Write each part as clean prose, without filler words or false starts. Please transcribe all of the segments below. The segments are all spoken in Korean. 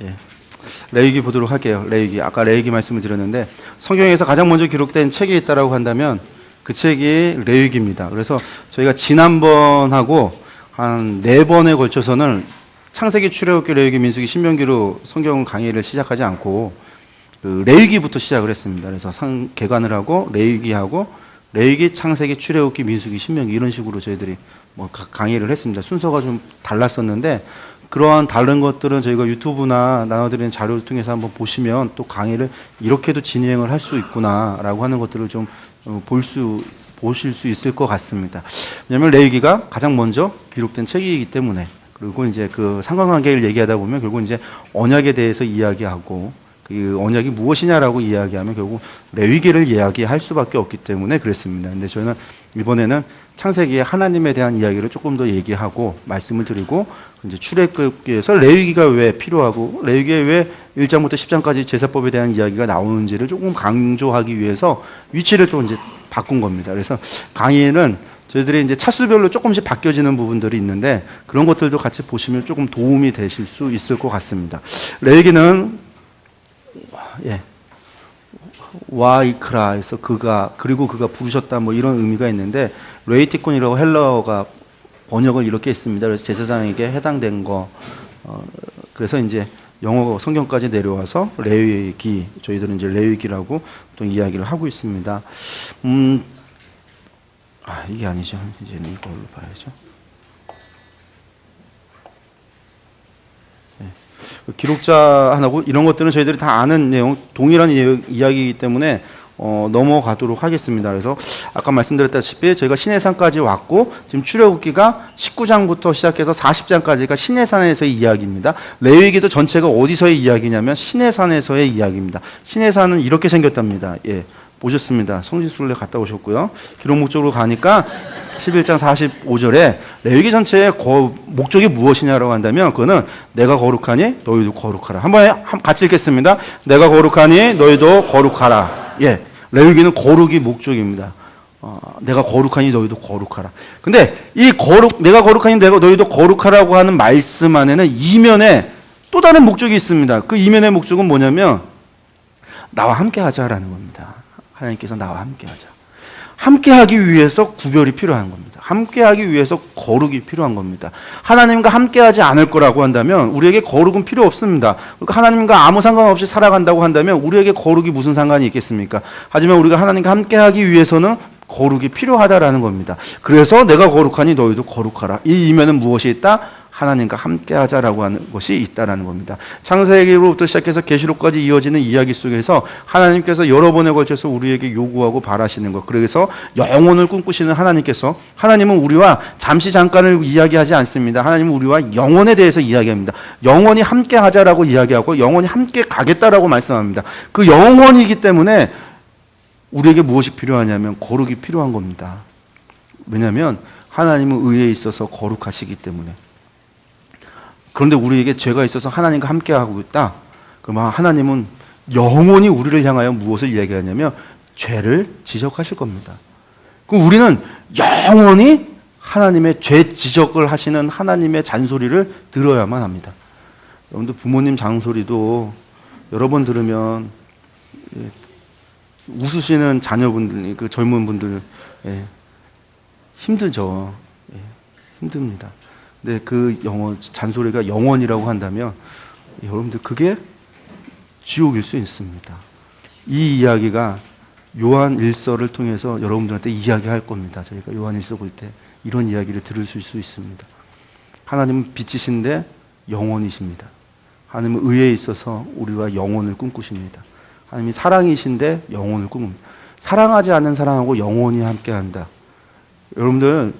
예. 레위기 보도록 할게요. 레위기. 아까 레위기 말씀을 드렸는데 성경에서 가장 먼저 기록된 책이 있다라고 한다면 그 책이 레위기입니다. 그래서 저희가 지난번하고 한 4번에 걸쳐서는 창세기, 출애굽기, 레위기, 민수기, 신명기로 성경 강의를 시작하지 않고 그 레위기부터 시작을 했습니다. 그래서 개관을 하고 레위기하고 레위기, 창세기, 출애굽기, 민수기, 신명기 이런 식으로 저희들이 뭐 강의를 했습니다. 순서가 좀 달랐었는데 그러한 다른 것들은 저희가 유튜브나 나눠드리는 자료를 통해서 한번 보시면 또 강의를 이렇게도 진행을 할 수 있구나라고 하는 것들을 좀 보실 수 있을 것 같습니다. 왜냐하면 레위기가 가장 먼저 기록된 책이기 때문에 그리고 이제 그 상관관계를 얘기하다 보면 결국 이제 언약에 대해서 이야기하고 그 언약이 무엇이냐라고 이야기하면 결국 레위기를 이야기할 수밖에 없기 때문에 그랬습니다. 근데 저는 이번에는 창세기의 하나님에 대한 이야기를 조금 더 얘기하고 말씀을 드리고 이제 출애굽기에서 레위기가 왜 필요하고 레위기에 왜 1장부터 10장까지 제사법에 대한 이야기가 나오는지를 조금 강조하기 위해서 위치를 또 이제 바꾼 겁니다. 그래서 강의는 저희들이 이제 차수별로 조금씩 바뀌어지는 부분들이 있는데 그런 것들도 같이 보시면 조금 도움이 되실 수 있을 것 같습니다. 레위기는 와이크라에서 그리고 그가 부르셨다 뭐 이런 의미가 있는데 레이티콘이라고 헬러가 번역을 이렇게 했습니다. 그래서 제사장에게 해당된 거 그래서 이제 영어 성경까지 내려와서 레위기 저희들은 이제 레위기라고 또 이야기를 하고 있습니다. 이게 아니죠. 이제는 이걸로 봐야죠. 기록자 하나고 이런 것들은 저희들이 다 아는 내용, 동일한 이야기이기 때문에 넘어가도록 하겠습니다. 그래서 아까 말씀드렸다시피 저희가 시내산까지 왔고 지금 출애굽기가 19장부터 시작해서 40장까지가 시내산에서의 이야기입니다. 레위기도 전체가 어디서의 이야기냐면 시내산에서의 이야기입니다. 시내산은 이렇게 생겼답니다. 예, 보셨습니다. 성지순례 갔다 오셨고요. 기록 목적으로 가니까 11장 45절에 레위기 전체의 목적이 무엇이냐라고 한다면 그거는 내가 거룩하니 너희도 거룩하라. 한번 같이 읽겠습니다. 내가 거룩하니 너희도 거룩하라. 예, 레위기는 거룩이 목적입니다. 내가 거룩하니 너희도 거룩하라. 근데 이 내가 거룩하니 너희도 거룩하라고 하는 말씀 안에는 이면에 또 다른 목적이 있습니다. 그 이면의 목적은 뭐냐면 나와 함께 하자라는 겁니다. 하나님께서 나와 함께 하자. 함께하기 위해서 구별이 필요한 겁니다. 함께하기 위해서 거룩이 필요한 겁니다. 하나님과 함께하지 않을 거라고 한다면 우리에게 거룩은 필요 없습니다. 그러니까 하나님과 아무 상관없이 살아간다고 한다면 우리에게 거룩이 무슨 상관이 있겠습니까? 하지만 우리가 하나님과 함께하기 위해서는 거룩이 필요하다라는 겁니다. 그래서 내가 거룩하니 너희도 거룩하라. 이 이면은 무엇이 있다? 하나님과 함께하자라고 하는 것이 있다라는 겁니다. 창세기로부터 시작해서 계시록까지 이어지는 이야기 속에서 하나님께서 여러 번에 걸쳐서 우리에게 요구하고 바라시는 것, 그래서 영혼을 꿈꾸시는 하나님께서, 하나님은 우리와 잠시 잠깐을 이야기하지 않습니다. 하나님은 우리와 영혼에 대해서 이야기합니다. 영원히 함께하자라고 이야기하고 영원히 함께 가겠다라고 말씀합니다. 그 영혼이기 때문에 우리에게 무엇이 필요하냐면 거룩이 필요한 겁니다. 왜냐하면 하나님은 의에 있어서 거룩하시기 때문에. 그런데 우리에게 죄가 있어서 하나님과 함께하고 있다. 그러면 하나님은 영원히 우리를 향하여 무엇을 이야기하냐면 죄를 지적하실 겁니다. 그럼 우리는 영원히 하나님의 죄 지적을 하시는 하나님의 잔소리를 들어야만 합니다. 여러분들 부모님 잔소리도 여러 번 들으면 웃으시는 자녀분들, 그 젊은 분들 힘들죠. 힘듭니다. 근데 그 잔소리가 영원이라고 한다면 여러분들 그게 지옥일 수 있습니다. 이 이야기가 요한 1서를 통해서 여러분들한테 이야기할 겁니다. 저희가 요한 1서 볼 때 이런 이야기를 들을 수 있습니다. 하나님은 빛이신데 영원이십니다. 하나님은 의에 있어서 우리와 영혼을 꿈꾸십니다. 하나님이 사랑이신데 영혼을 꿈꿉니다. 사랑하지 않는 사람하고 영원히 함께한다. 여러분들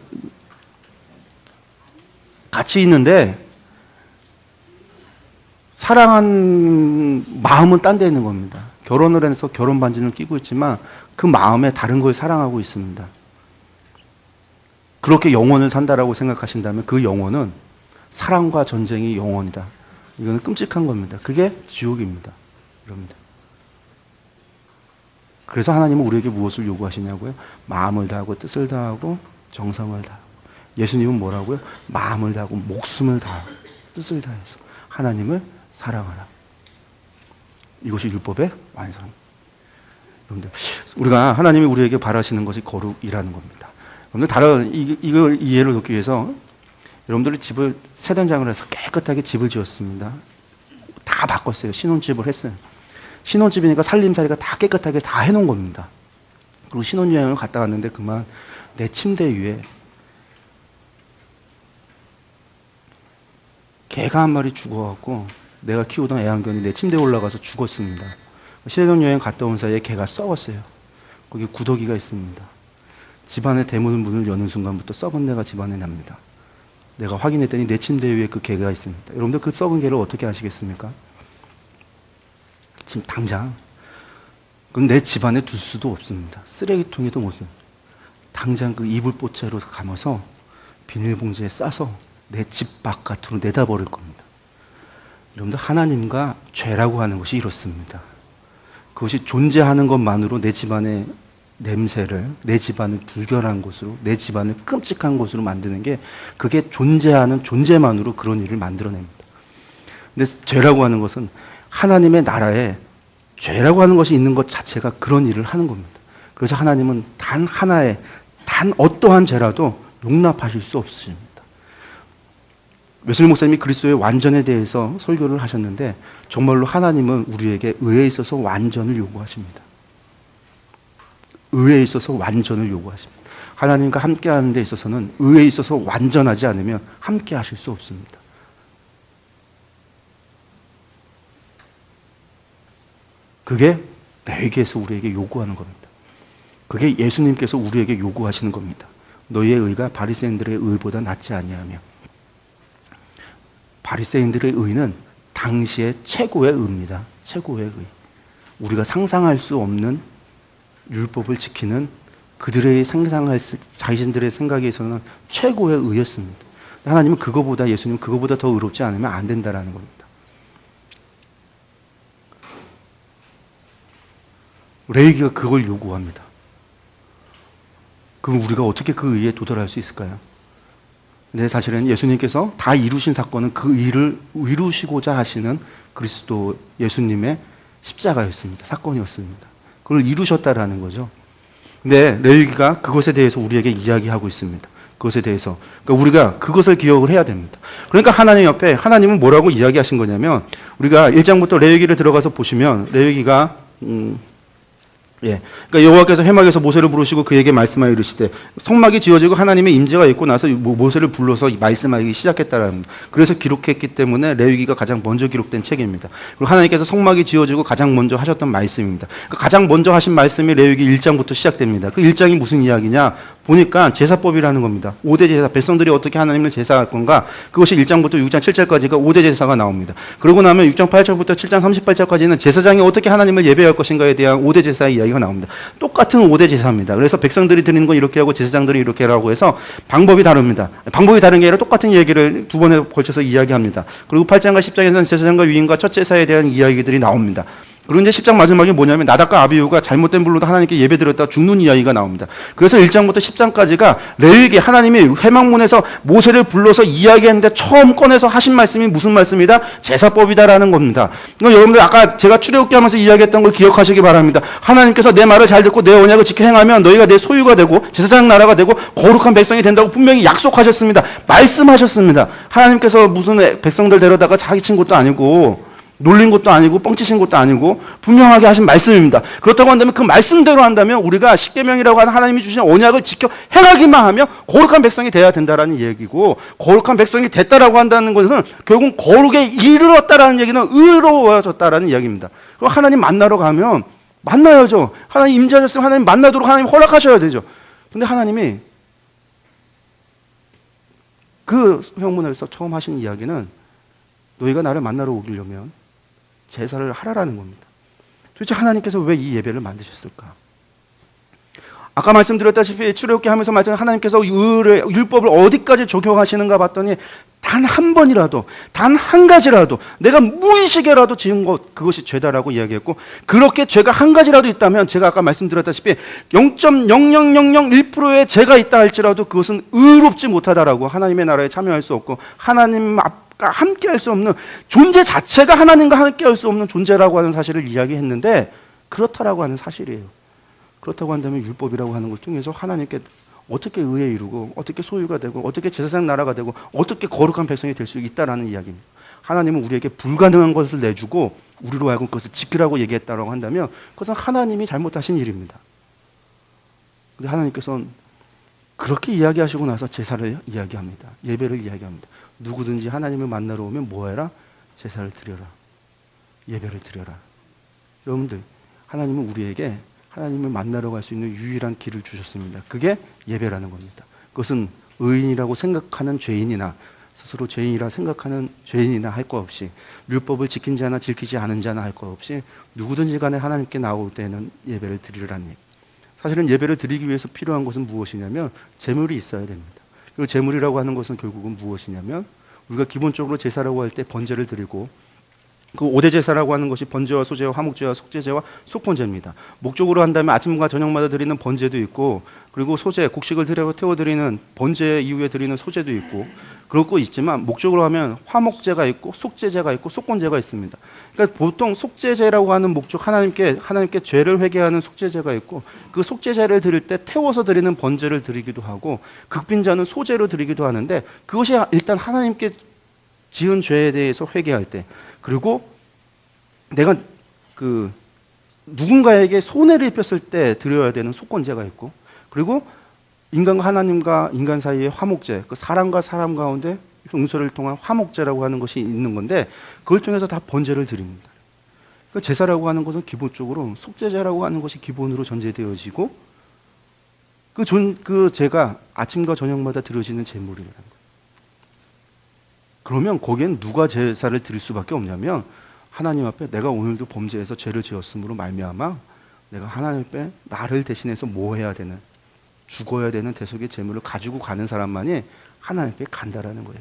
같이 있는데 사랑한 마음은 딴 데 있는 겁니다. 결혼을 해서 결혼 반지는 끼고 있지만 그 마음에 다른 걸 사랑하고 있습니다. 그렇게 영혼을 산다라고 생각하신다면 그 영혼은 사랑과 전쟁이 영혼이다. 이거는 끔찍한 겁니다. 그게 지옥입니다. 여러분들. 그래서 하나님은 우리에게 무엇을 요구하시냐고요? 마음을 다하고 뜻을 다하고 정성을 다하고. 예수님은 뭐라고요? 마음을 다하고 목숨을 다하고 뜻을 다해서 하나님을 사랑하라. 이것이 율법의 완성. 여러분들, 우리가 하나님이 우리에게 바라시는 것이 거룩이라는 겁니다. 여러분들, 다른 이걸 이해를 돕기 위해서 여러분들이 집을 세단장을 해서 깨끗하게 집을 지었습니다. 다 바꿨어요. 신혼집을 했어요. 신혼집이니까 살림살이가 다 깨끗하게 다 해놓은 겁니다. 그리고 신혼여행을 갔다 왔는데 그만 내 침대 위에 개가 한 마리 죽어갖고 내가 키우던 애완견이 내 침대에 올라가서 죽었습니다. 신혼여행 갔다 온 사이에 개가 썩었어요. 거기 구더기가 있습니다. 집안의 대문 문을 여는 순간부터 썩은 내가 집안에 납니다. 내가 확인했더니 내 침대 위에 그 개가 있습니다. 여러분들 그 썩은 개를 어떻게 하시겠습니까? 지금 당장 그럼 내 집안에 둘 수도 없습니다. 쓰레기통에도 못 써요. 당장 그 이불 보채로 감아서 비닐봉지에 싸서 내 집 바깥으로 내다버릴 겁니다. 여러분들, 하나님과 죄라고 하는 것이 이렇습니다. 그것이 존재하는 것만으로 내 집안의 냄새를, 내 집안을 불결한 곳으로, 내 집안을 끔찍한 곳으로 만드는 게, 그게 존재하는 존재만으로 그런 일을 만들어냅니다. 근데 죄라고 하는 것은 하나님의 나라에 죄라고 하는 것이 있는 것 자체가 그런 일을 하는 겁니다. 그래서 하나님은 단 하나의, 단 어떠한 죄라도 용납하실 수 없으십니다. 웨슬리 목사님이 그리스도의 완전에 대해서 설교를 하셨는데, 정말로 하나님은 우리에게 의에 있어서 완전을 요구하십니다. 의에 있어서 완전을 요구하십니다. 하나님과 함께하는 데 있어서는 의에 있어서 완전하지 않으면 함께 하실 수 없습니다. 그게 레위기에서 우리에게 요구하는 겁니다. 그게 예수님께서 우리에게 요구하시는 겁니다. 너희의 의가 바리새인들의 의보다 낫지 아니하며. 바리새인들의 의는 당시의 최고의 의입니다. 최고의 의. 우리가 상상할 수 없는 율법을 지키는 그들의 상상할 자신들의 생각에서는 최고의 의였습니다. 하나님은 그거보다, 예수님은 그거보다 더 의롭지 않으면 안 된다라는 겁니다. 레위기가 그걸 요구합니다. 그럼 우리가 어떻게 그 의에 도달할 수 있을까요? 근데 사실은 예수님께서 다 이루신 사건은 그 일을 이루시고자 하시는 그리스도 예수님의 십자가였습니다. 사건이었습니다. 그걸 이루셨다라는 거죠. 근데 레위기가 그것에 대해서 우리에게 이야기하고 있습니다. 그것에 대해서. 그러니까 우리가 그것을 기억을 해야 됩니다. 그러니까 하나님 옆에, 하나님은 뭐라고 이야기하신 거냐면, 우리가 1장부터 레위기를 들어가서 보시면 레위기가 그러니까 여호와께서 회막에서 모세를 부르시고 그에게 말씀하여 이르시되, 성막이 지어지고 하나님의 임재가 있고 나서 모세를 불러서 말씀하기 시작했다라는, 그래서 기록했기 때문에 레위기가 가장 먼저 기록된 책입니다. 그리고 하나님께서 성막이 지어지고 가장 먼저 하셨던 말씀입니다. 그러니까 가장 먼저 하신 말씀이 레위기 1장부터 시작됩니다. 그 1장이 무슨 이야기냐 보니까 제사법이라는 겁니다. 5대 제사, 백성들이 어떻게 하나님을 제사할 건가, 그것이 1장부터 6장 7절까지가 5대 제사가 나옵니다. 그러고 나면 6장 8절부터 7장 38절까지는 제사장이 어떻게 하나님을 예배할 것인가에 대한 5대 제사의 이야기가 나옵니다. 똑같은 5대 제사입니다. 그래서 백성들이 드리는 건 이렇게 하고 제사장들이 이렇게 하라고 해서 방법이 다릅니다. 방법이 다른 게 아니라 똑같은 얘기를 두 번에 걸쳐서 이야기합니다. 그리고 8장과 10장에서는 제사장과 유인과 첫 제사에 대한 이야기들이 나옵니다. 그리고 이제 10장 마지막에 뭐냐면 나답과 아비후가 잘못된 불로도 하나님께 예배드렸다 죽는 이야기가 나옵니다. 그래서 1장부터 10장까지가 레위기, 하나님이 회막문에서 모세를 불러서 이야기했는데 처음 꺼내서 하신 말씀이 무슨 말씀이다? 제사법이다라는 겁니다. 그러니까 여러분들 아까 제가 출애굽기 하면서 이야기했던 걸 기억하시기 바랍니다. 하나님께서 내 말을 잘 듣고 내 언약을 지켜 행하면 너희가 내 소유가 되고 제사장 나라가 되고 거룩한 백성이 된다고 분명히 약속하셨습니다. 말씀하셨습니다. 하나님께서 무슨 백성들 데려다가 사기친 것도 아니고 놀린 것도 아니고 뻥치신 것도 아니고 분명하게 하신 말씀입니다. 그렇다고 한다면 그 말씀대로 한다면 우리가 십계명이라고 하는 하나님이 주신 언약을 지켜 행하기만 하면 거룩한 백성이 돼야 된다라는 얘기고, 거룩한 백성이 됐다라고 한다는 것은 결국 거룩에 이르렀다라는 얘기는 의로워졌다라는 이야기입니다. 그럼 하나님 만나러 가면 만나야죠. 하나님 임재하셨으면 하나님 만나도록 하나님 허락하셔야 되죠. 근데 하나님이 그 형문에서 처음 하신 이야기는 너희가 나를 만나러 오려면 제사를 하라라는 겁니다. 도대체 하나님께서 왜 이 예배를 만드셨을까? 아까 말씀드렸다시피 출애굽기 하면서 하나님께서 율법을 어디까지 적용하시는가 봤더니 단 한 번이라도, 단 한 가지라도 내가 무의식에라도 지은 것, 그것이 죄다라고 이야기했고, 그렇게 죄가 한 가지라도 있다면 제가 아까 말씀드렸다시피 0.00001%의 죄가 있다 할지라도 그것은 의롭지 못하다라고, 하나님의 나라에 참여할 수 없고 하나님 함께 할 수 없는 존재 자체가 하나님과 함께 할 수 없는 존재라고 하는 사실을 이야기했는데 그렇다라고 하는 사실이에요. 그렇다고 한다면 율법이라고 하는 걸 통해서 하나님께 어떻게 의에 이루고 어떻게 소유가 되고 어떻게 제사장 나라가 되고 어떻게 거룩한 백성이 될 수 있다라는 이야기입니다. 하나님은 우리에게 불가능한 것을 내주고 우리로 하여금 그것을 지키라고 얘기했다고 한다면 그것은 하나님이 잘못하신 일입니다. 근데 하나님께서는 그렇게 이야기하시고 나서 제사를 이야기합니다. 예배를 이야기합니다. 누구든지 하나님을 만나러 오면 뭐 해라? 제사를 드려라. 예배를 드려라. 여러분들, 하나님은 우리에게 하나님을 만나러 갈 수 있는 유일한 길을 주셨습니다. 그게 예배라는 겁니다. 그것은 의인이라고 생각하는 죄인이나 스스로 죄인이라 생각하는 죄인이나 할 것 없이 율법을 지킨 자나 지키지 않은 자나 할 것 없이 누구든지 간에 하나님께 나올 때는 예배를 드리라는 얘기. 사실은 예배를 드리기 위해서 필요한 것은 무엇이냐면 제물이 있어야 됩니다. 그 제물이라고 하는 것은 결국은 무엇이냐면 우리가 기본적으로 제사라고 할 때 번제를 드리고 그 5대 제사라고 하는 것이 번제와 소제와 화목제와 속죄제와 속건제입니다. 목적으로 한다면 아침과 저녁마다 드리는 번제도 있고 그리고 소제, 곡식을 태워드리는 번제 이후에 드리는 소제도 있고 그렇고 있지만 목적으로 하면 화목제가 있고 속죄제가 있고 속건제가 있습니다. 그러니까 보통 속죄제라고 하는 목적 하나님께 죄를 회개하는 속죄제가 있고 그 속죄제를 드릴 때 태워서 드리는 번제를 드리기도 하고 극빈자는 소제로 드리기도 하는데 그것이 일단 하나님께 지은 죄에 대해서 회개할 때 그리고 내가 누군가에게 손해를 입혔을 때 드려야 되는 속건제가 있고 그리고 인간과 하나님과 인간 사이의 화목제, 그 사람과 사람 가운데 용서를 통한 화목제라고 하는 것이 있는 건데 그걸 통해서 다 번제를 드립니다. 그 제사라고 하는 것은 기본적으로 속죄제라고 하는 것이 기본으로 전제되어지고 그 제가 아침과 저녁마다 드려지는 제물이라는 거예요. 그러면 거기엔 누가 제사를 드릴 수밖에 없냐면 하나님 앞에 내가 오늘도 범죄해서 죄를 지었으므로 말미암아 내가 하나님 앞에 나를 대신해서 뭐 해야 되는 죽어야 되는 대속의 제물을 가지고 가는 사람만이 하나님 앞에 간다라는 거예요.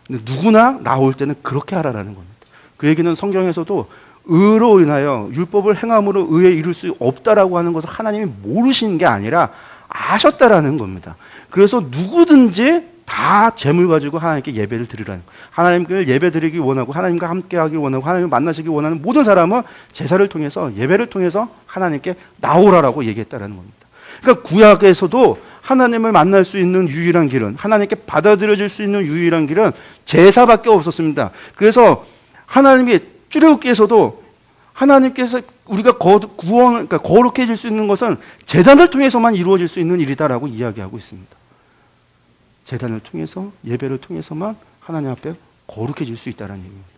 근데 누구나 나올 때는 그렇게 하라라는 겁니다. 그 얘기는 성경에서도 의로 인하여 율법을 행함으로 의에 이룰 수 없다라고 하는 것을 하나님이 모르시는 게 아니라 아셨다라는 겁니다. 그래서 누구든지 다 제물 가지고 하나님께 예배를 드리라는 거예요. 하나님께 예배 드리기 원하고 하나님과 함께 하기 원하고 하나님을 만나시기 원하는 모든 사람은 제사를 통해서 예배를 통해서 하나님께 나오라라고 얘기했다라는 겁니다. 그러니까 구약에서도 하나님을 만날 수 있는 유일한 길은 하나님께 받아들여질 수 있는 유일한 길은 제사밖에 없었습니다. 그래서 하나님이 출애굽기에서도 하나님께서 우리가 그러니까 거룩해질 수 있는 것은 제단을 통해서만 이루어질 수 있는 일이다라고 이야기하고 있습니다. 제단을 통해서 예배를 통해서만 하나님 앞에 거룩해질 수 있다는 얘기입니다.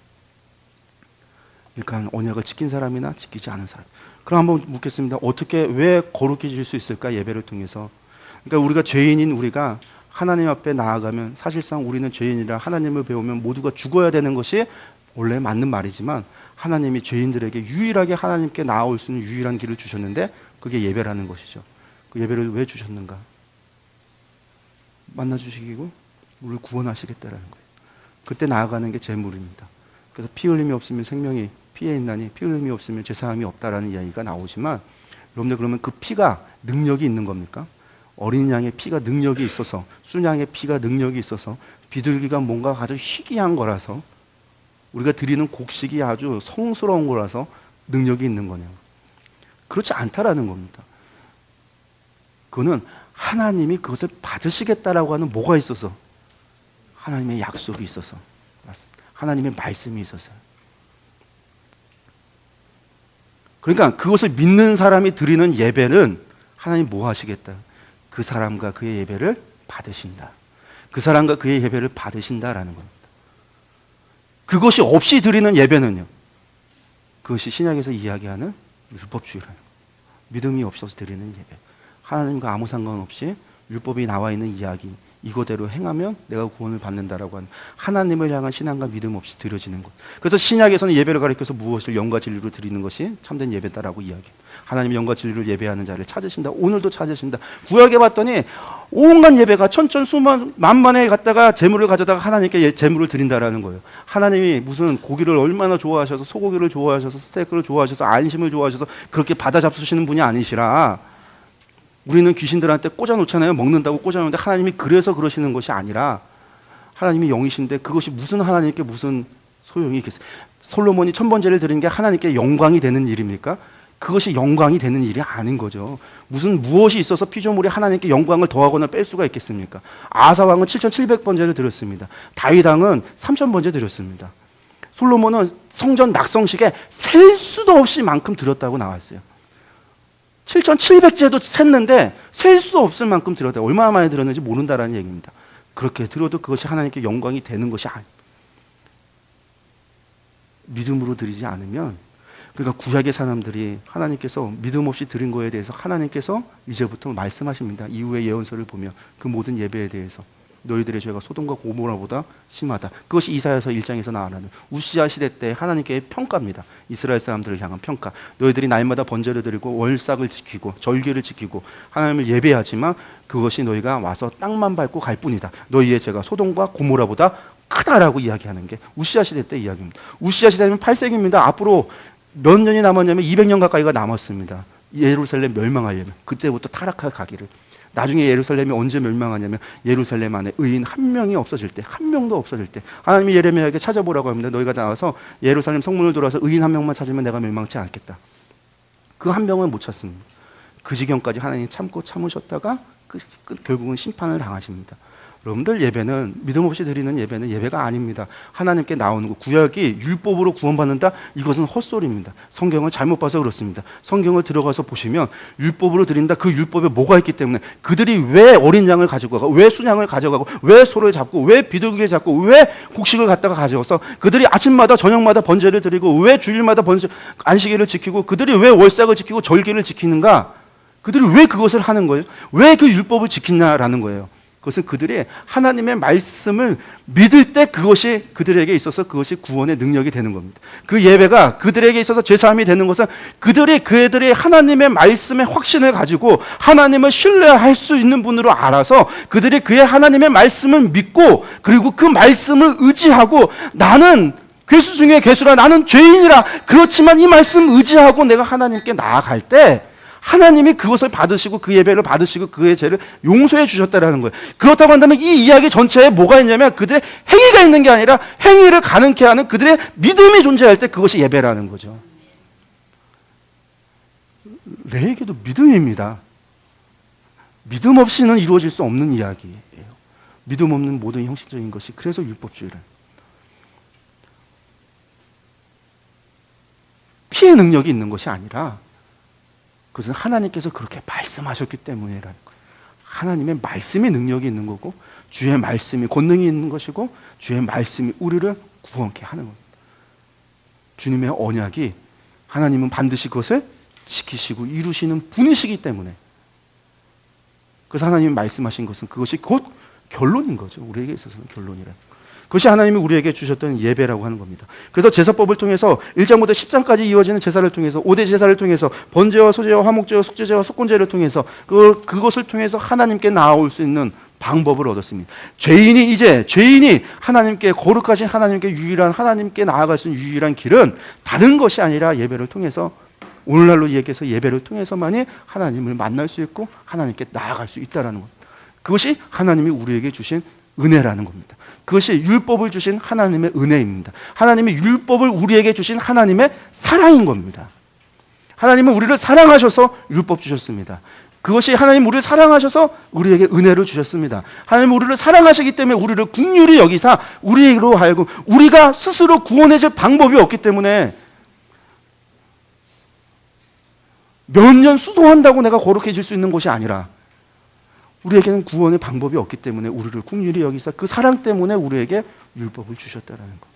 그러니까 언약을 지킨 사람이나 지키지 않은 사람. 그럼 한번 묻겠습니다. 왜 거룩해질 수 있을까? 예배를 통해서. 그러니까 우리가 죄인인 우리가 하나님 앞에 나아가면 사실상 우리는 죄인이라 하나님을 배우면 모두가 죽어야 되는 것이 원래 맞는 말이지만 하나님이 죄인들에게 유일하게 하나님께 나아올 수 있는 유일한 길을 주셨는데 그게 예배라는 것이죠. 그 예배를 왜 주셨는가? 만나주시고 우리를 구원하시겠다라는 거예요. 그때 나아가는 게 제물입니다. 그래서 피 흘림이 없으면 생명이 피에 있나니 피 흘림이 없으면 제사함이 없다라는 이야기가 나오지만 여러분들 그러면 그 피가 능력이 있는 겁니까? 어린 양의 피가 능력이 있어서 순양의 피가 능력이 있어서 비둘기가 뭔가 아주 희귀한 거라서 우리가 드리는 곡식이 아주 성스러운 거라서 능력이 있는 거냐? 그렇지 않다라는 겁니다. 그거는 하나님이 그것을 받으시겠다라고 하는 뭐가 있어서 하나님의 약속이 있어서 맞습니다. 하나님의 말씀이 있어서요. 그러니까 그것을 믿는 사람이 드리는 예배는 하나님 뭐 하시겠다? 그 사람과 그의 예배를 받으신다. 그 사람과 그의 예배를 받으신다라는 겁니다. 그것이 없이 드리는 예배는요. 그것이 신약에서 이야기하는 율법주의라는 거예요. 믿음이 없어서 드리는 예배. 하나님과 아무 상관없이 율법이 나와 있는 이야기 이거대로 행하면 내가 구원을 받는다라고 하는 하나님을 향한 신앙과 믿음 없이 드려지는 것. 그래서 신약에서는 예배를 가리켜서 무엇을 영과 진리로 드리는 것이 참된 예배다라고 이야기해요. 하나님 영과 진리로 예배하는 자를 찾으신다. 오늘도 찾으신다. 구약에 봤더니 온갖 예배가 천천수만 만만에 갔다가 재물을 가져다가 하나님께 재물을 드린다라는 거예요. 하나님이 무슨 고기를 얼마나 좋아하셔서 소고기를 좋아하셔서 스테이크를 좋아하셔서 안심을 좋아하셔서 그렇게 받아 잡수시는 분이 아니시라. 우리는 귀신들한테 꽂아 놓잖아요. 먹는다고 꽂아 놓는데 하나님이 그래서 그러시는 것이 아니라 하나님이 영이신데 그것이 무슨 하나님께 무슨 소용이 있겠어요? 솔로몬이 천번제를 드린 게 하나님께 영광이 되는 일입니까? 그것이 영광이 되는 일이 아닌 거죠. 무엇이 있어서 피조물이 하나님께 영광을 더하거나 뺄 수가 있겠습니까? 아사왕은 7,700번제를 드렸습니다. 다윗 왕은 3,000번제 드렸습니다. 솔로몬은 성전 낙성식에 셀 수도 없이 만큼 드렸다고 나왔어요. 7,700제도 샜는데 셀 수 없을 만큼 드렸다. 얼마나 많이 드렸는지 모른다라는 얘기입니다. 그렇게 드려도 그것이 하나님께 영광이 되는 것이 아닙니다. 믿음으로 드리지 않으면, 그러니까 구약의 사람들이 하나님께서 믿음 없이 드린 거에 대해서 하나님께서 이제부터 말씀하십니다. 이후의 예언서를 보면 그 모든 예배에 대해서 너희들의 죄가 소돔과 고모라보다 심하다. 그것이 이사야서 1장에서 나오는 우시아 시대 때 하나님께의 평가입니다. 이스라엘 사람들을 향한 평가. 너희들이 날마다 번제를 드리고 월삭을 지키고 절기를 지키고 하나님을 예배하지만 그것이 너희가 와서 땅만 밟고 갈 뿐이다. 너희의 죄가 소돔과 고모라보다 크다라고 이야기하는 게 우시아 시대 때 이야기입니다. 우시아 시대는 8세기입니다. 앞으로 몇 년이 남았냐면 200년 가까이가 남았습니다. 예루살렘 멸망하려면 그때부터 타락할 가기를. 나중에 예루살렘이 언제 멸망하냐면 예루살렘 안에 의인 한 명이 없어질 때, 한 명도 없어질 때 하나님이 예레미야에게 찾아보라고 합니다. 너희가 나와서 예루살렘 성문을 돌아서 의인 한 명만 찾으면 내가 멸망치 않겠다. 그 한 명은 못 찾습니다. 그 지경까지 하나님이 참고 참으셨다가 결국은 심판을 당하십니다. 여러분들, 예배는 믿음 없이 드리는 예배는 예배가 아닙니다. 하나님께 나오는 거. 구약이 율법으로 구원받는다? 이것은 헛소리입니다. 성경을 잘못 봐서 그렇습니다. 성경을 들어가서 보시면 율법으로 드린다, 그 율법에 뭐가 있기 때문에 그들이 왜 어린 양을 가지고 가고 왜 순양을 가져가고 왜 소를 잡고 왜 비둘기를 잡고 왜 곡식을 갖다가 가져가서 그들이 아침마다 저녁마다 번제를 드리고 왜 주일마다 안식일을 지키고 그들이 왜 월삭을 지키고 절기를 지키는가? 그들이 왜 그것을 하는 거예요? 왜 그 율법을 지키냐라는 거예요. 그것은 그들이 하나님의 말씀을 믿을 때 그것이 그들에게 있어서 그것이 구원의 능력이 되는 겁니다. 그 예배가 그들에게 있어서 죄사함이 되는 것은 그들이 하나님의 말씀의 확신을 가지고 하나님을 신뢰할 수 있는 분으로 알아서 그들이 그의 하나님의 말씀을 믿고 그리고 그 말씀을 의지하고 나는 괴수 중에 괴수라, 나는 죄인이라, 그렇지만 이 말씀 의지하고 내가 하나님께 나아갈 때 하나님이 그것을 받으시고 그 예배를 받으시고 그의 죄를 용서해 주셨다라는 거예요. 그렇다고 한다면 이 이야기 전체에 뭐가 있냐면 그들의 행위가 있는 게 아니라 행위를 가능케 하는 그들의 믿음이 존재할 때 그것이 예배라는 거죠. 레위기도 믿음입니다. 믿음 없이는 이루어질 수 없는 이야기예요. 믿음 없는 모든 형식적인 것이, 그래서 율법주의를. 피해 능력이 있는 것이 아니라 그것은 하나님께서 그렇게 말씀하셨기 때문이라는 거예요. 하나님의 말씀의 능력이 있는 거고 주의 말씀이 권능이 있는 것이고 주의 말씀이 우리를 구원케 하는 겁니다. 주님의 언약이, 하나님은 반드시 그것을 지키시고 이루시는 분이시기 때문에, 그래서 하나님이 말씀하신 것은 그것이 곧 결론인 거죠. 우리에게 있어서는 결론이라는 거예요. 그것이 하나님이 우리에게 주셨던 예배라고 하는 겁니다. 그래서 제사법을 통해서 1장부터 10장까지 이어지는 제사를 통해서 5대 제사를 통해서 번제와 소제와 화목제와 속죄제와 속건제를 통해서 그것을 통해서 하나님께 나아올 수 있는 방법을 얻었습니다. 죄인이 하나님께, 거룩하신 하나님께 유일한, 하나님께 나아갈 수 있는 유일한 길은 다른 것이 아니라 예배를 통해서, 오늘날로 얘기해서 예배를 통해서만이 하나님을 만날 수 있고 하나님께 나아갈 수 있다는 것. 그것이 하나님이 우리에게 주신 은혜라는 겁니다. 그것이 율법을 주신 하나님의 은혜입니다. 하나님이 율법을 우리에게 주신 하나님의 사랑인 겁니다. 하나님은 우리를 사랑하셔서 율법 주셨습니다. 그것이 하나님 우리를 사랑하셔서 우리에게 은혜를 주셨습니다. 하나님 우리를 사랑하시기 때문에 우리를 긍휼히 여기사 우리로 하여금, 우리가 스스로 구원해질 방법이 없기 때문에 몇 년 수도한다고 내가 거룩해질 수 있는 것이 아니라 우리에게는 구원의 방법이 없기 때문에 우리를 긍휼히 여기사 그 사랑 때문에 우리에게 율법을 주셨다는 것.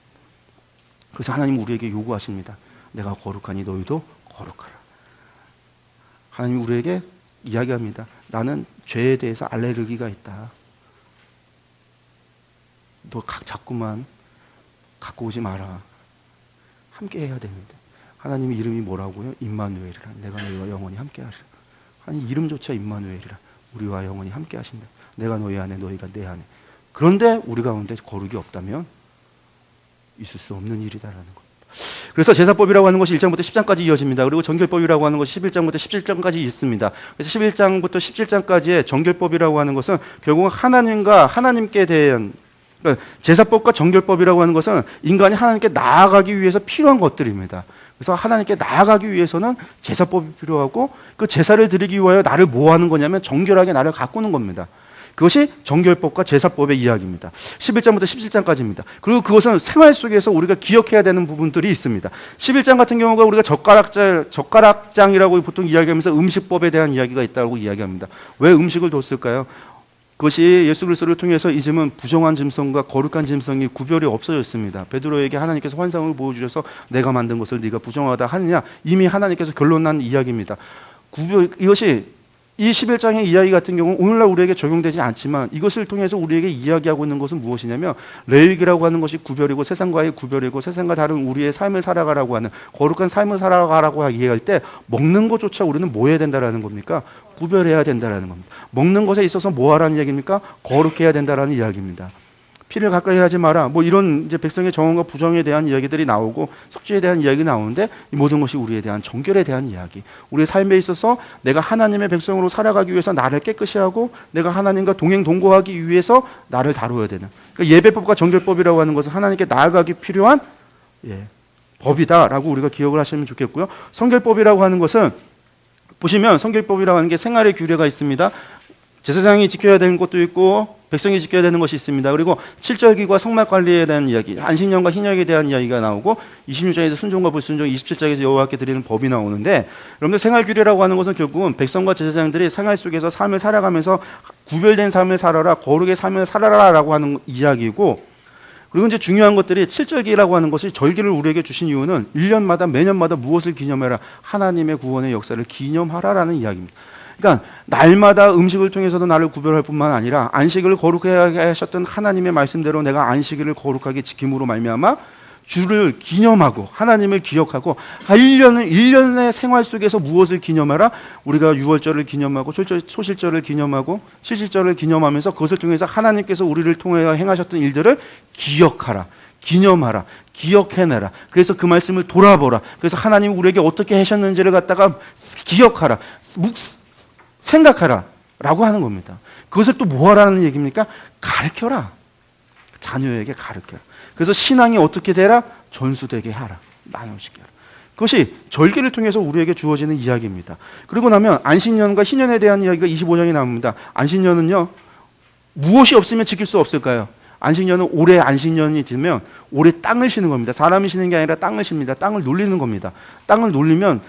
그래서 하나님 우리에게 요구하십니다. 내가 거룩하니 너희도 거룩하라. 하나님 우리에게 이야기합니다. 나는 죄에 대해서 알레르기가 있다. 너 자꾸만 갖고 오지 마라. 함께 해야 됩니다. 하나님의 이름이 뭐라고요? 임마누엘이라. 내가 너희와 영원히 함께 하리라. 아니, 이름조차 임마누엘이라. 우리와 영원히 함께 하신다. 내가 너희 안에, 너희가 내 안에. 그런데 우리 가운데 거룩이 없다면 있을 수 없는 일이다라는 것. 그래서 제사법이라고 하는 것이 1장부터 10장까지 이어집니다. 그리고 정결법이라고 하는 것이 11장부터 17장까지 있습니다. 그래서 11장부터 17장까지의 정결법이라고 하는 것은 결국 하나님과 하나님께 대한 그러니까 제사법과 정결법이라고 하는 것은 인간이 하나님께 나아가기 위해서 필요한 것들입니다. 그래서 하나님께 나아가기 위해서는 제사법이 필요하고 그 제사를 드리기 위하여 나를 뭐 하는 거냐면 정결하게 나를 가꾸는 겁니다. 그것이 정결법과 제사법의 이야기입니다. 11장부터 17장까지입니다. 그리고 그것은 생활 속에서 우리가 기억해야 되는 부분들이 있습니다. 11장 같은 경우가 우리가 젓가락장이라고 보통 이야기하면서 음식법에 대한 이야기가 있다고 이야기합니다. 왜 음식을 뒀을까요? 그것이 예수 그리스도를 통해서 이 짐은 부정한 짐승과 거룩한 짐승이 구별이 없어졌습니다. 베드로에게 하나님께서 환상을 보여주셔서 내가 만든 것을 네가 부정하다 하느냐, 이미 하나님께서 결론난 이야기입니다. 이것이 이 11장의 이야기 같은 경우는 오늘날 우리에게 적용되지 않지만 이것을 통해서 우리에게 이야기하고 있는 것은 무엇이냐면 레위기라고 하는 것이 구별이고 세상과의 구별이고 세상과 다른 우리의 삶을 살아가라고 하는 거룩한 삶을 살아가라고 얘기할 때 먹는 것조차 우리는 뭐 해야 된다라는 겁니까? 구별해야 된다라는 겁니다. 먹는 것에 있어서 뭐 하라는 이야기입니까? 거룩해야 된다라는 이야기입니다. 피를 가까이 하지 마라. 뭐 이런 이제 백성의 정언과 부정에 대한 이야기들이 나오고 속죄에 대한 이야기가 나오는데 이 모든 것이 우리에 대한 정결에 대한 이야기. 우리의 삶에 있어서 내가 하나님의 백성으로 살아가기 위해서 나를 깨끗이 하고 내가 하나님과 동행 동거하기 위해서 나를 다루어야 되는. 그러니까 예배법과 정결법이라고 하는 것은 하나님께 나아가기 필요한 법이다라고 우리가 기억을 하시면 좋겠고요. 성결법이라고 하는 것은 보시면 성결법이라고 하는 게 생활의 규례가 있습니다. 제사장이 지켜야 되는 것도 있고 백성이 지켜야 되는 것이 있습니다. 그리고 칠절기과 성막 관리에 대한 이야기, 안식년과 희년에 대한 이야기가 나오고 26장에서 순종과 불순종, 27장에서 여호와께 드리는 법이 나오는데 여러분들 생활 규례라고 하는 것은 결국은 백성과 제사장들이 생활 속에서 삶을 살아가면서 구별된 삶을 살아라, 거룩의 삶을 살아라라고 하는 이야기고 그리고 이제 중요한 것들이 칠절기라고 하는 것이 절기를 우리에게 주신 이유는 1년마다 매년마다 무엇을 기념해라? 하나님의 구원의 역사를 기념하라라는 이야기입니다. 그러니까 날마다 음식을 통해서도 나를 구별할 뿐만 아니라 안식을 거룩하게 하셨던 하나님의 말씀대로 내가 안식일을 거룩하게 지킴으로 말미암아 주를 기념하고 하나님을 기억하고 1년의 생활 속에서 무엇을 기념하라? 우리가 유월절을 기념하고 소실절을 기념하고 칠실절을 기념하면서 그것을 통해서 하나님께서 우리를 통하여 행하셨던 일들을 기억하라. 기념하라. 기억해내라. 그래서 그 말씀을 돌아보라. 그래서 하나님이 우리에게 어떻게 하셨는지를 갖다가 기억하라. 생각하라 라고 하는 겁니다. 그것을 또 뭐 하라는 얘기입니까? 가르쳐라. 자녀에게 가르쳐라. 그래서 신앙이 어떻게 되라? 전수되게 하라. 나누시게 하라. 그것이 절기를 통해서 우리에게 주어지는 이야기입니다. 그리고 나면 안식년과 희년에 대한 이야기가 25장에 나옵니다. 안식년은요, 무엇이 없으면 지킬 수 없을까요? 안식년은 올해 안식년이 되면 올해 땅을 쉬는 겁니다. 사람이 쉬는 게 아니라 땅을 쉽니다. 땅을 놀리는 겁니다. 땅을 놀리면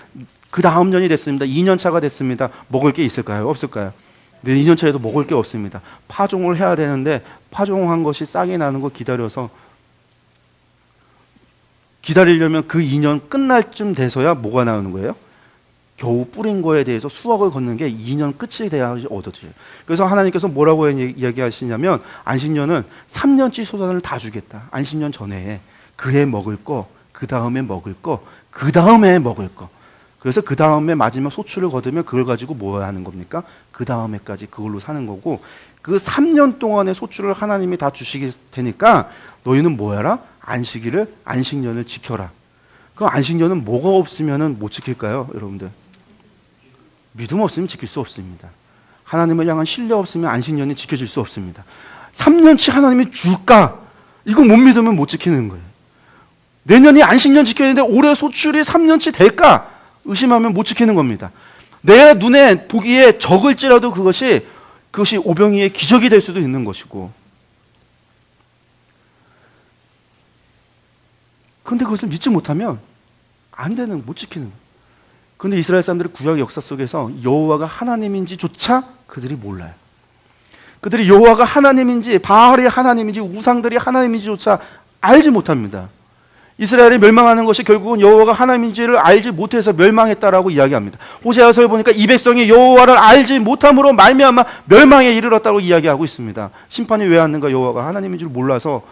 그 다음 년이 됐습니다. 2년 차가 됐습니다. 먹을 게 있을까요? 없을까요? 네, 2년 차에도 먹을 게 없습니다. 파종을 해야 되는데 파종한 것이 싹이 나는 거 기다리려면 그 2년 끝날 쯤 돼서야 뭐가 나오는 거예요? 겨우 뿌린 거에 대해서 수확을 걷는 게 2년 끝이 돼야 얻어져요. 그래서 하나님께서 뭐라고 이야기하시냐면 안식년은 3년치 소산을 다 주겠다. 안식년 전에 그해 먹을 거, 그 다음에 먹을 거, 그 다음에 먹을 거. 그래서 그 다음에 마지막 소출을 거두면 그걸 가지고 뭐 하는 겁니까? 그 다음에까지 그걸로 사는 거고 그 3년 동안의 소출을 하나님이 다 주시게 되니까 너희는 뭐 해라? 안식년을 지켜라. 그 안식년은 뭐가 없으면 못 지킬까요? 여러분들. 믿음 없으면 지킬 수 없습니다. 하나님을 향한 신뢰 없으면 안식년이 지켜질 수 없습니다. 3년치 하나님이 줄까? 이거 못 믿으면 못 지키는 거예요. 내년이 안식년 지켜야 되는데 올해 소출이 3년치 될까? 의심하면 못 지키는 겁니다. 내 눈에 보기에 적을지라도 그것이 오병이의 기적이 될 수도 있는 것이고 그런데 그것을 믿지 못하면 안 되는, 못 지키는 거예요. 그런데 이스라엘 사람들의 구약 역사 속에서 여호와가 하나님인지조차 그들이 몰라요. 그들이 여호와가 하나님인지 바알이 하나님인지 우상들이 하나님인지조차 알지 못합니다. 이스라엘이 멸망하는 것이 결국은 여호와가 하나님인지를 알지 못해서 멸망했다라고 이야기합니다. 호세아서에 보니까 이 백성이 여호와를 알지 못함으로 말미암아 멸망에 이르렀다고 이야기하고 있습니다. 심판이 왜 왔는가? 여호와가 하나님인 줄 몰라서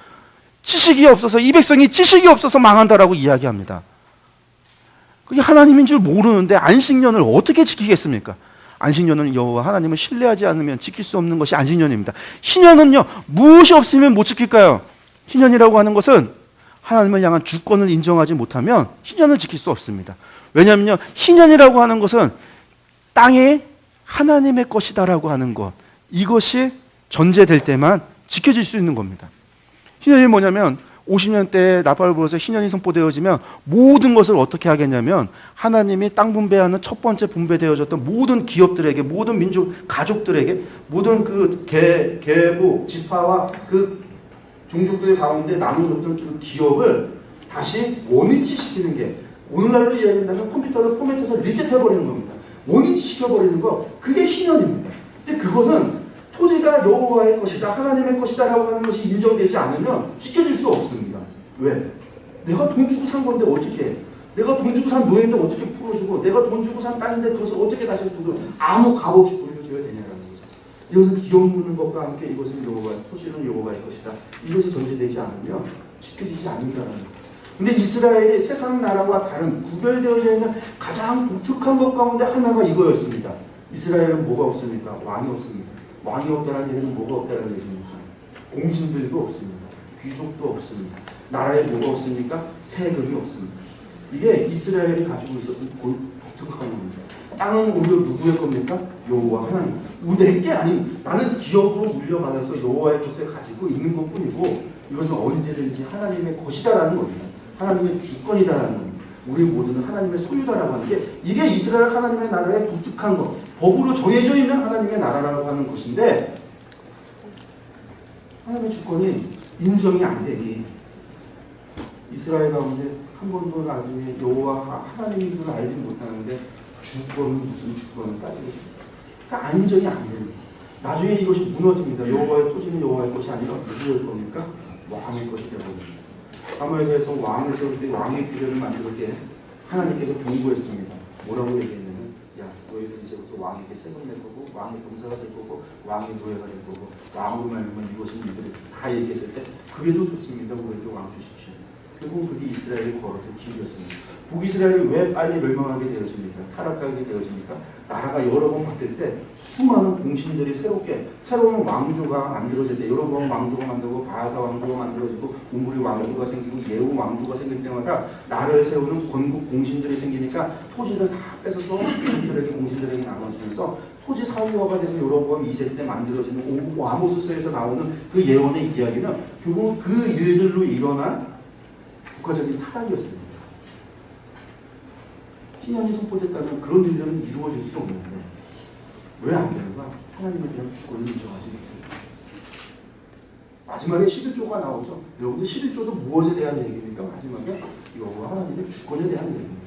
지식이 없어서 이 백성이 지식이 없어서 망한다라고 이야기합니다. 그게 하나님인 줄 모르는데 안식년을 어떻게 지키겠습니까? 안식년은 여호와 하나님을 신뢰하지 않으면 지킬 수 없는 것이 안식년입니다. 희년은요, 무엇이 없으면 못 지킬까요? 희년이라고 하는 것은 하나님을 향한 주권을 인정하지 못하면 희년을 지킬 수 없습니다. 왜냐하면요, 희년이라고 하는 것은 땅에 하나님의 것이다라고 하는 것, 이것이 전제될 때만 지켜질 수 있는 겁니다. 신년이 뭐냐면 50년 때 나팔을 불어서 신년이 선포되어지면 모든 것을 어떻게 하겠냐면 하나님이 땅 분배하는 첫 번째 분배되어졌던 모든 기업들에게, 모든 민족 가족들에게, 모든 그 계부 지파와 그 종족들 가운데 나눠줬던 그 기업을 다시 원위치 시키는 게, 오늘날로 이야기한다면 컴퓨터를 포맷해서 리셋해버리는 겁니다. 원위치 시켜버리는 거, 그게 신년입니다. 근데 그것은 토지가 여호와의 것이다, 하나님의 것이다라고 하는 것이 인정되지 않으면 지켜질 수 없습니다. 왜? 내가 돈 주고 산 건데 어떻게 해? 내가 돈 주고 산 노예인데 어떻게 풀어주고, 내가 돈 주고 산 땅인데 그것을 어떻게 다시 아무 값 없이 돌려줘야 되냐라는 거죠. 이것은 기업 묻는 것과 함께 이것은 여호와의, 토지는 여호와의 것이다, 이것이 전제되지 않으면 지켜지지 않는다는 거죠. 근데 이스라엘이 세상 나라와 다른 구별되어져 있는 가장 독특한 것 가운데 하나가 이거였습니다. 이스라엘은 뭐가 없습니까? 왕이 없습니다. 왕이 없다는 얘기는 뭐가 없다는 얘기입니까? 공신들도 없습니다. 귀족도 없습니다. 나라에 뭐가 없습니까? 세금이 없습니다. 이게 이스라엘이 가지고 있었던 독특한 겁니다. 땅은 오히려 누구의 겁니까? 여호와 하나님. 내게 아닌, 나는 기업으로 물려받아서 여호와의 것을 가지고 있는 것뿐이고 이것은 언제든지 하나님의 것이다라는 겁니다. 하나님의 주권이다라는 겁니다. 우리 모두는 하나님의 소유다라고 하는 게, 이게 이스라엘 하나님의 나라의 독특한 것, 법으로 정해져 있는 하나님의 나라라고 하는 것인데, 하나님의 주권이 인정이 안 되니 이스라엘 가운데 한 번도 나중에 여호와 하나님인 줄 알지 못하는데 주권은 무슨 주권을 따지겠습니까? 그러니까 안정이 안 됩니다. 나중에 이것이 무너집니다. 여호와의 토지는 여호와의 것이 아니라 누구의 겁니까? 왕의 것이 되어버립니다. 사무엘서에서 왕을 세울 때 왕의 규례를 만들 때 하나님께서 경고했습니다. 뭐라고 얘기했냐면, 야, 너희들 이제부터 왕에게 세금 낼 거고, 왕의 병사가 될 거고, 왕의 노예가 될 거고, 왕으로 말하면 이것은 이들이 다 얘기했을 때, 그래도 좋습니다. 우리에게 왕 주십시오. 결국 그게 이스라엘이 걸었던 길이었습니다. 북이스라엘이 왜 빨리 멸망하게 되어집니까? 타락하게 되어집니까? 나라가 여러 번 바뀔 때 수많은 공신들이 새로운 왕조가 만들어질 때, 여러 번 왕조가 만들고 바하사 왕조가 만들어지고 우므리 왕조가 생기고 예후 왕조가 생길 때마다 나라를 세우는 건국 공신들이 생기니까 토지를 다 뺏어서 공신들에게 나눠지면서 토지 사유화가 돼서 여러 번 2세 때 만들어지는 아모스서에서 나오는 그 예언의 이야기는 결국 그 일들로 일어난 국가적인 타락이었습니다. 신년이 선포됐다면 그런 일들은 이루어질 수 없는데 왜 안 되는가? 하나님에 대한 주권을 인정하지 못합니다. 마지막에 11조가 나오죠. 여러분들 11조도 무엇에 대한 얘기입니까? 마지막에 여호와 하나님의 주권에 대한 얘기입니다.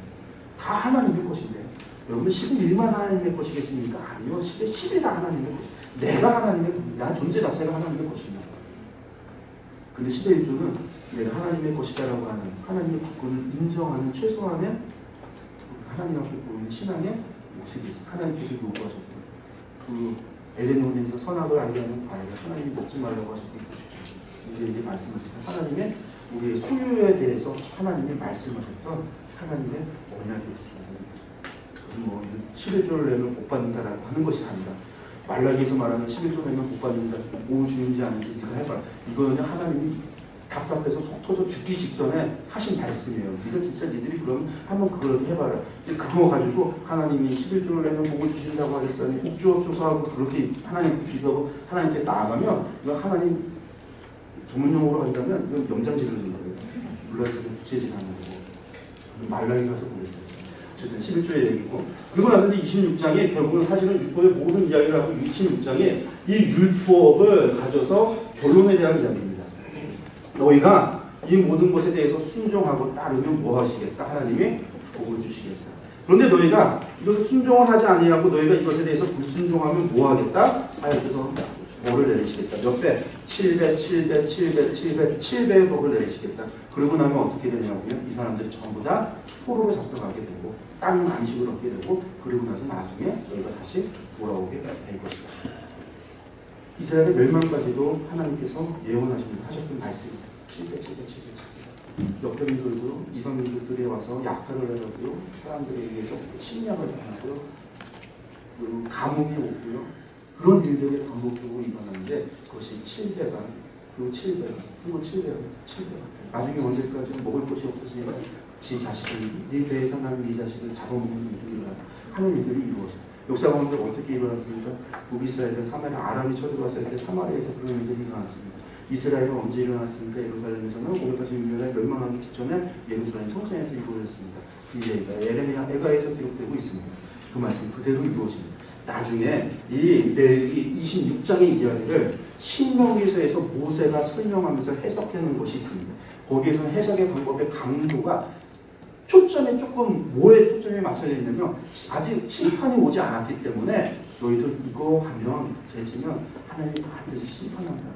다 하나님의 것인데 여러분들 11일만 하나님의 것이겠습니까? 아니요. 10의 10이 다 하나님의 것입니다. 내가 하나님의 것입니다. 나 존재 자체가 하나님의 것입니다. 근데 10의 1조는 내가 하나님의 것이다라고 하는 하나님의 주권을 인정하는, 최소한의 하나님 앞에 보이는 신앙의 모습이 있어요. 하나님께서 요구하셨고, 그 에덴원에서 선악을 알게 하는 과일을 하나님이 먹지 말라고 하셨고, 우리에게 말씀하셨던 하나님의, 우리의 소유에 대해서 하나님이 말씀하셨던 하나님의 언약이었습니다. 뭐 11조를 내면 복 받는다라고 하는 것이 아니라, 말라기에서 말하는 11조 내면 복 받는다, 뭐 주는지 아닌지 네가 해봐. 이거는 하나님이 답답해서 속 터져 죽기 직전에 하신 말씀이에요. 네가 진짜 니들이 그러면 한번 그걸 해봐라. 그거 가지고 하나님이 11조를 내면 복을 주신다고 하셨으니 옥주업조사하고 그렇게 하나님 기도하고 하나님께 나아가면, 이거 하나님 전문용어로 한다면 이건 염장질을 하는 거예요. 물론 구체질 하는 거고. 말라기 가서 보겠어요. 어쨌든 11조의 얘기고, 그리고 나서 26장에 결국은 사실은 율법의 모든 이야기를 하고 26장에 이 율법을 가져서 결론에 대한 이야기입니다. 너희가 이 모든 것에 대해서 순종하고 따르면 뭐 하시겠다? 하나님이 복을 주시겠다. 그런데 너희가 이것을 순종을 하지 아니하고 너희가 이것에 대해서 불순종하면 뭐 하겠다? 하나님께서 벌을 내리시겠다. 몇 배? 7배, 7배, 7배, 7배, 7배의 복을 내리시겠다. 그러고 나면 어떻게 되냐고요? 이 사람들이 전부 다 포로로 잡혀가게 되고 땅 안식을 얻게 되고, 그리고 나서 나중에 너희가 다시 돌아오게 될 것이다. 이스라엘의 멸망까지도 하나님께서 예언하셨던 말씀입니다. 7배, 7배, 7배. 옆에 민족도 이방 민족들이 와서 약탈을 해가고요, 사람들에 의해서 침략을 당하고요, 그리고 가뭄이 오고요, 그런 일들이 반복적으로 일어나는데 그것이 7배가, 그리고 7배가, 그리고 7배가, 7배가. 나중에 언제까지 먹을 것이 없어지니까 지 자식을, 네 배에서 나는 네 자식을 잡아먹는 일들이 하는 일들이 이루어져요. 역사 가운데 어떻게 일어났습니까? 북이스라엘은 사마리아, 아람이 쳐들어왔을 때 사마리아에서 그런 일들이 일어났습니다. 이스라엘은 언제 일어났습니까? 예루살렘에서는 586년에 멸망하기 직전에 예루살렘 성전에서 이루어졌습니다. 이제 예레미야 에가에서 기록되고 있습니다. 그 말씀이 그대로 이루어집니다. 나중에 이 레위기 26장의 이야기를 신명기서에서 모세가 설명하면서 해석하는 것이 있습니다. 거기에서는 해석의 방법의 강도가 초점이 조금 뭐에 초점이 맞춰져 있냐면 아직 심판이 오지 않았기 때문에 너희들 이거 하면 죄지면 하나님이 반드시 심판한다.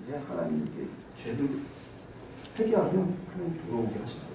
이제 하나님께 죄를 회개하면 하나님 돌아오게 하신다.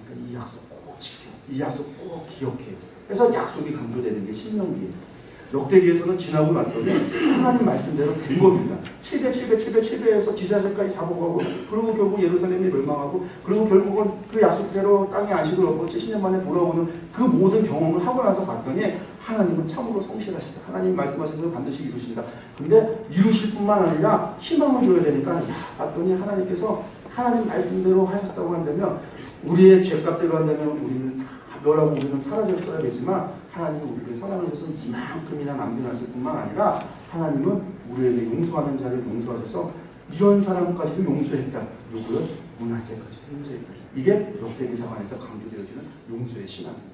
그러니까 이 약속 꼭 지켜. 이 약속 꼭 기억해. 그래서 약속이 강조되는 게 신명기예요. 역대기에서는 지나고 났더니 하나님 말씀대로 된 겁니다. 700에서 기사절까지 잡아가고 그리고 결국 예루살렘이 멸망하고 그리고 결국은 그 약속대로 땅에 안식을 얻고 70년 만에 돌아오는 그 모든 경험을 하고 나서 봤더니 하나님은 참으로 성실하시다. 하나님 말씀하신 대로 반드시 이루신다. 근데 이루실 뿐만 아니라 희망을 줘야 되니까 봤더니 하나님께서 하나님 말씀대로 하셨다고 한다면 우리의 죄값대로 한다면 우리는 멸하고 우리는 사라졌어야 되지만 하나님은 우리를 사랑하셔서 이만큼이나 남겨놨을 뿐만 아니라 하나님은 우리에게 용서하는 자를 용서하셔서 이런 사람까지도 용서했다. 누구요? 므낫세까지도 용서했다. 이게 역대기상 안에서 강조되어지는 용서의 신앙입니다.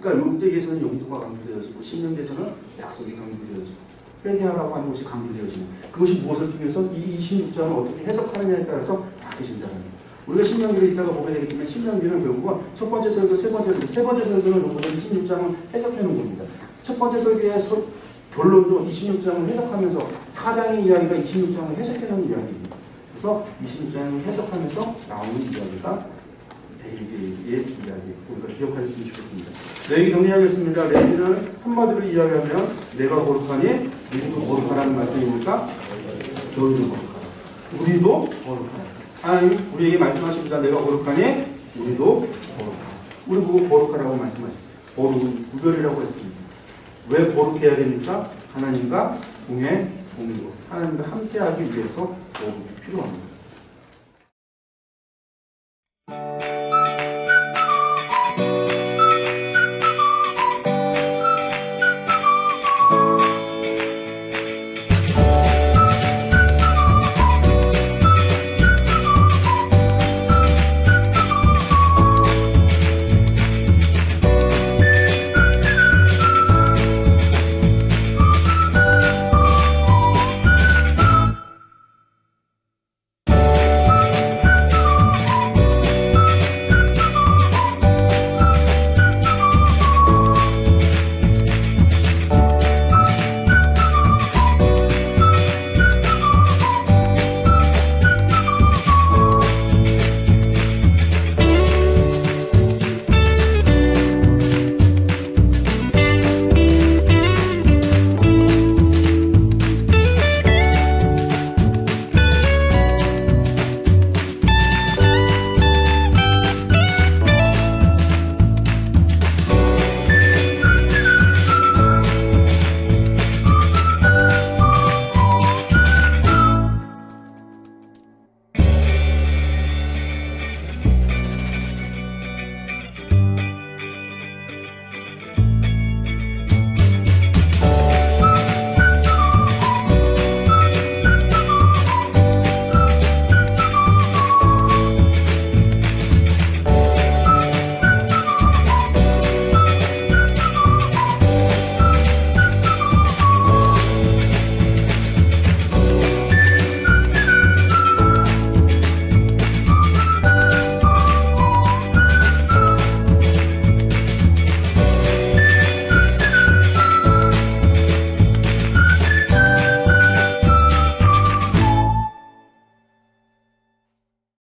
그러니까 역대기에서는 용서가 강조되어지고 신명기에서는 약속이 강조되어지고 회개하라고 하는 것이 강조되어지는 그것이 무엇을 통해서 이 26장을 어떻게 해석하느냐에 따라서 바뀌신다는 거예요. 우리가 신명기를 이따가 보게 되겠지만 신명기는 결국은 첫 번째 설교, 세 번째 설교는 요거는 26장을 해석해 놓은 겁니다. 첫 번째 설교의 결론도 26장을 해석하면서 4장의 이야기가 26장을 해석해 놓은 이야기입니다. 그래서 26장을 해석하면서 나오는 이야기가 레위기의 이야기. 우리가 기억하셨으면 좋겠습니다. 레위기 정리하겠습니다. 레위기는 한마디로 이야기하면 내가 거룩하니 너희도 거룩하라는 말씀이니까 너희도 거룩하라. 우리도 거룩하라. 하나님 우리에게 말씀하십니다. 내가 거룩하니 우리도 거룩하라. 우리 보고 거룩하라고 말씀하십니다. 거룩은 구별이라고 했습니다. 왜 거룩해야 됩니까? 하나님과 공의 공의로 하나님과 함께하기 위해서 거룩이 필요합니다.